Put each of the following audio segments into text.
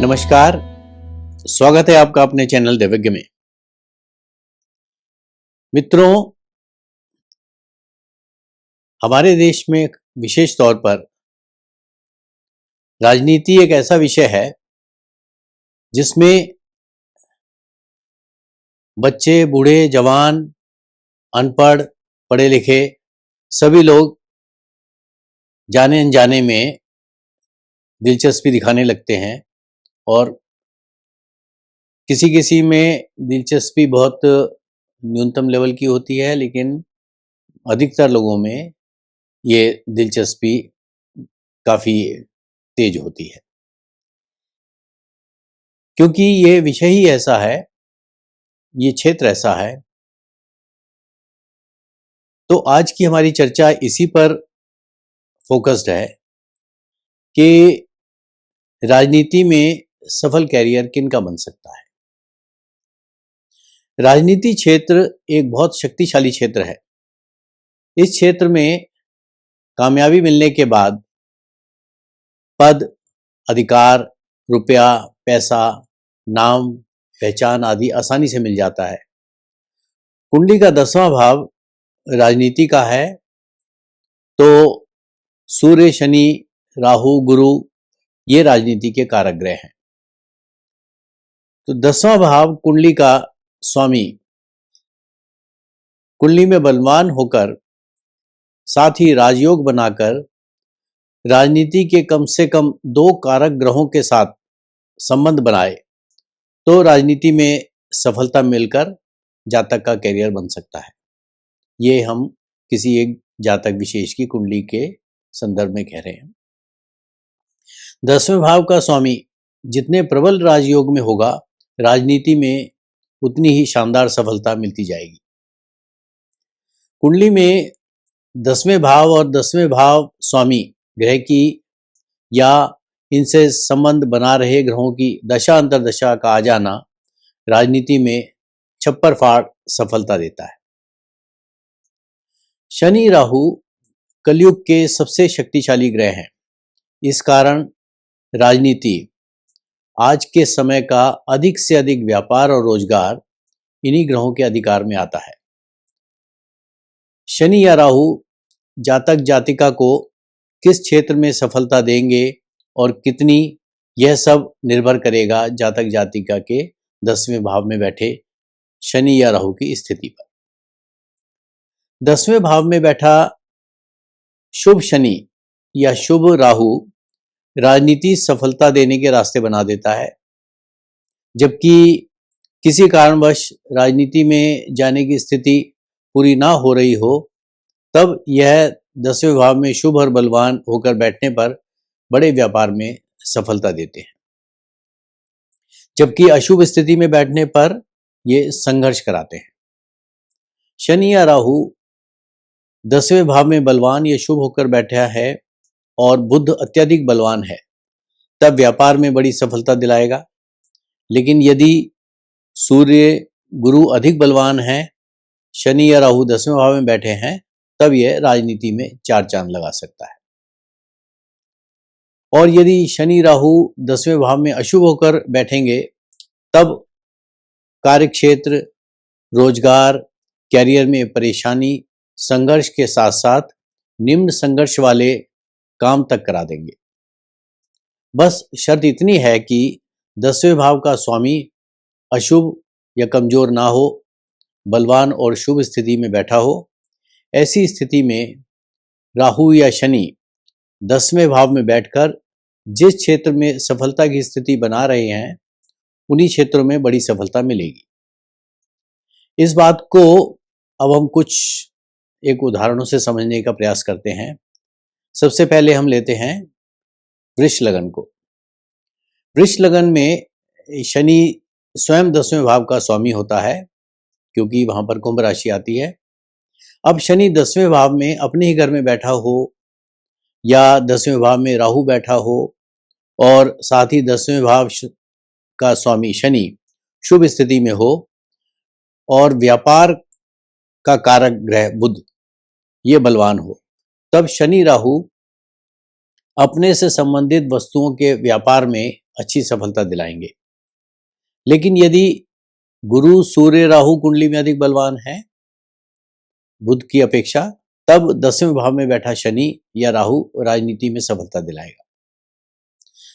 नमस्कार। स्वागत है आपका अपने चैनल देवज्ञ में। मित्रों, हमारे देश में विशेष तौर पर राजनीति एक ऐसा विषय है जिसमें बच्चे, बूढ़े, जवान, अनपढ़, पढ़े लिखे सभी लोग जाने अनजाने में दिलचस्पी दिखाने लगते हैं और किसी किसी में दिलचस्पी बहुत न्यूनतम लेवल की होती है, लेकिन अधिकतर लोगों में ये दिलचस्पी काफ़ी तेज होती है, क्योंकि ये विषय ही ऐसा है, ये क्षेत्र ऐसा है। तो आज की हमारी चर्चा इसी पर फोकस्ड है कि राजनीति में सफल कैरियर किनका बन सकता है। राजनीति क्षेत्र एक बहुत शक्तिशाली क्षेत्र है। इस क्षेत्र में कामयाबी मिलने के बाद पद, अधिकार, रुपया, पैसा, नाम, पहचान आदि आसानी से मिल जाता है। कुंडली का 10वां भाव राजनीति का है, तो सूर्य, शनि, राहु, गुरु ये राजनीति के कारक ग्रह हैं। तो 10वां भाव कुंडली का स्वामी कुंडली में बलवान होकर साथ ही राजयोग बनाकर राजनीति के कम से कम 2 कारक ग्रहों के साथ संबंध बनाए तो राजनीति में सफलता मिलकर जातक का कैरियर बन सकता है। ये हम किसी एक जातक विशेष की कुंडली के संदर्भ में कह रहे हैं। 10वें भाव का स्वामी जितने प्रबल राजयोग में होगा, राजनीति में उतनी ही शानदार सफलता मिलती जाएगी। कुंडली में 10वें भाव और 10वें भाव स्वामी ग्रह की या इनसे संबंध बना रहे ग्रहों की दशा अंतरदशा का आ जाना राजनीति में छप्पर फाड़ सफलता देता है। शनि राहु कलयुग के सबसे शक्तिशाली ग्रह हैं। इस कारण राजनीति आज के समय का अधिक से अधिक व्यापार और रोजगार इन्हीं ग्रहों के अधिकार में आता है। शनि या राहु जातक जातिका को किस क्षेत्र में सफलता देंगे और कितनी, यह सब निर्भर करेगा जातक जातिका के 10वें भाव में बैठे शनि या राहु की स्थिति पर। 10वें भाव में बैठा शुभ शनि या शुभ राहु राजनीति सफलता देने के रास्ते बना देता है, जबकि किसी कारणवश राजनीति में जाने की स्थिति पूरी ना हो रही हो, तब यह 10वें भाव में शुभ और बलवान होकर बैठने पर बड़े व्यापार में सफलता देते हैं, जबकि अशुभ स्थिति में बैठने पर ये संघर्ष कराते हैं। शनि या राहु 10वें भाव में बलवान या शुभ होकर बैठा है और बुध अत्यधिक बलवान है, तब व्यापार में बड़ी सफलता दिलाएगा। लेकिन यदि सूर्य गुरु अधिक बलवान है, शनि या राहु 10वें भाव में बैठे हैं, तब यह राजनीति में 4 चांद लगा सकता है। और यदि शनि राहु 10वें भाव में अशुभ होकर बैठेंगे, तब कार्यक्षेत्र, रोजगार, कैरियर में परेशानी, संघर्ष के साथ साथ निम्न संघर्ष वाले काम तक करा देंगे। बस शर्त इतनी है कि 10वें भाव का स्वामी अशुभ या कमजोर ना हो, बलवान और शुभ स्थिति में बैठा हो। ऐसी स्थिति में राहु या शनि 10वें भाव में बैठकर जिस क्षेत्र में सफलता की स्थिति बना रहे हैं, उन्हीं क्षेत्रों में बड़ी सफलता मिलेगी। इस बात को अब हम कुछ एक उदाहरणों से समझने का प्रयास करते हैं। सबसे पहले हम लेते हैं वृष लगन को। वृष लगन में शनि स्वयं 10वें भाव का स्वामी होता है, क्योंकि वहां पर कुंभ राशि आती है। अब शनि 10वें भाव में अपने ही घर में बैठा हो या 10वें भाव में राहु बैठा हो और साथ ही 10वें भाव का स्वामी शनि शुभ स्थिति में हो और व्यापार का कारक ग्रह बुध ये बलवान हो, तब शनि राहु अपने से संबंधित वस्तुओं के व्यापार में अच्छी सफलता दिलाएंगे। लेकिन यदि गुरु सूर्य राहु कुंडली में अधिक बलवान है बुध की अपेक्षा, तब 10वें भाव में बैठा शनि या राहु राजनीति में सफलता दिलाएगा।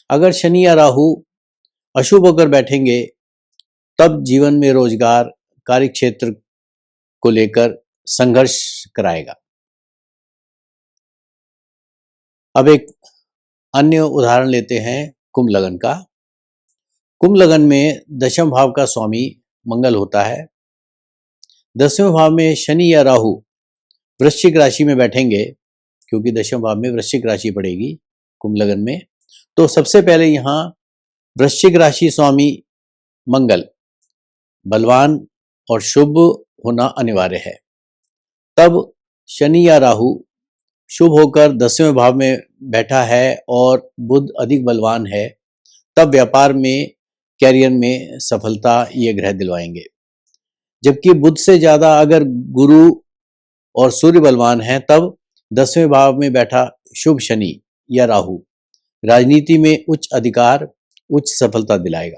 अगर शनि या राहु अशुभ होकर बैठेंगे तब जीवन में रोजगार, कार्य क्षेत्र को लेकर संघर्ष कराएगा। अब एक अन्य उदाहरण लेते हैं कुंभ लगन का। कुंभ लगन में दशम भाव का स्वामी मंगल होता है। 10वें भाव में शनि या राहु वृश्चिक राशि में बैठेंगे, क्योंकि दशम भाव में वृश्चिक राशि पड़ेगी कुंभ लगन में, तो सबसे पहले यहाँ वृश्चिक राशि स्वामी मंगल बलवान और शुभ होना अनिवार्य है। तब शनि या राहु शुभ होकर 10वें भाव में बैठा है और बुध अधिक बलवान है, तब व्यापार में, कैरियर में सफलता ये ग्रह दिलवाएंगे। जबकि बुध से ज्यादा अगर गुरु और सूर्य बलवान है, तब 10वें भाव में बैठा शुभ शनि या राहु राजनीति में उच्च अधिकार, उच्च सफलता दिलाएगा।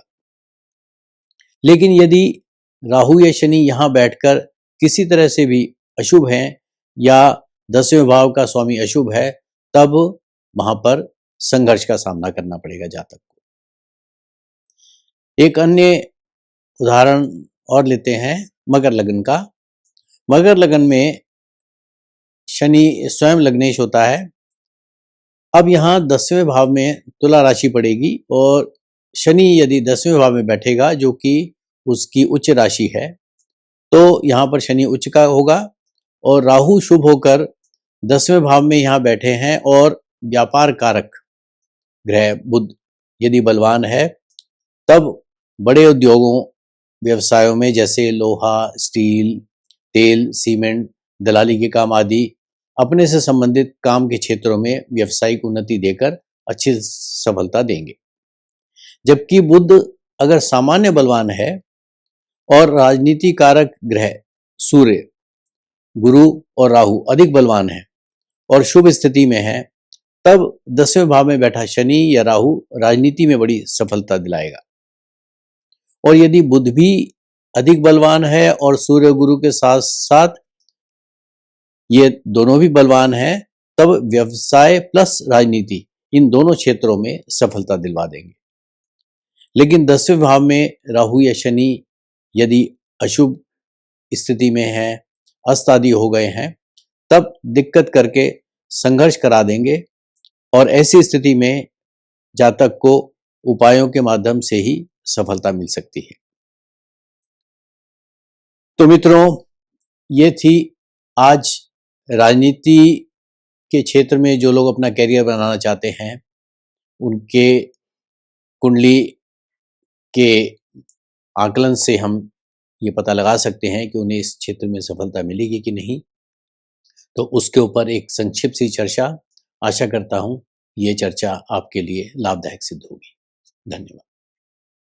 लेकिन यदि राहु या शनि यहाँ बैठकर किसी तरह से भी अशुभ हैं या 10वें भाव का स्वामी अशुभ है, तब वहां पर संघर्ष का सामना करना पड़ेगा जातक को। एक अन्य उदाहरण और लेते हैं मकर लगन का। मकर लगन में शनि स्वयं लग्नेश होता है। अब यहाँ 10वें भाव में तुला राशि पड़ेगी और शनि यदि 10वें भाव में बैठेगा, जो कि उसकी उच्च राशि है, तो यहाँ पर शनि उच्च का होगा। और राहु शुभ होकर 10वें भाव में यहाँ बैठे हैं और व्यापार कारक ग्रह बुध यदि बलवान है, तब बड़े उद्योगों, व्यवसायों में जैसे लोहा, स्टील, तेल, सीमेंट, दलाली के काम आदि अपने से संबंधित काम के क्षेत्रों में व्यवसायिक उन्नति देकर अच्छी सफलता देंगे। जबकि बुध अगर सामान्य बलवान है और राजनीति कारक ग्रह सूर्य, गुरु और राहु अधिक बलवान है और शुभ स्थिति में है, तब 10वें भाव में बैठा शनि या राहु राजनीति में बड़ी सफलता दिलाएगा। और यदि बुध भी अधिक बलवान है और सूर्य गुरु के साथ साथ ये दोनों भी बलवान हैं, तब व्यवसाय प्लस राजनीति इन दोनों क्षेत्रों में सफलता दिलवा देंगे। लेकिन 10वें भाव में राहु या शनि यदि अशुभ स्थिति में है, अस्त आदि हो गए हैं, तब दिक्कत करके संघर्ष करा देंगे और ऐसी स्थिति में जातक को उपायों के माध्यम से ही सफलता मिल सकती है। तो मित्रों, ये थी आज राजनीति के क्षेत्र में जो लोग अपना करियर बनाना चाहते हैं, उनके कुंडली के आकलन से हम ये पता लगा सकते हैं कि उन्हें इस क्षेत्र में सफलता मिलेगी कि नहीं। तो उसके ऊपर एक संक्षिप्त सी चर्चा, आशा करता हूँ ये चर्चा आपके लिए लाभदायक सिद्ध होगी। धन्यवाद।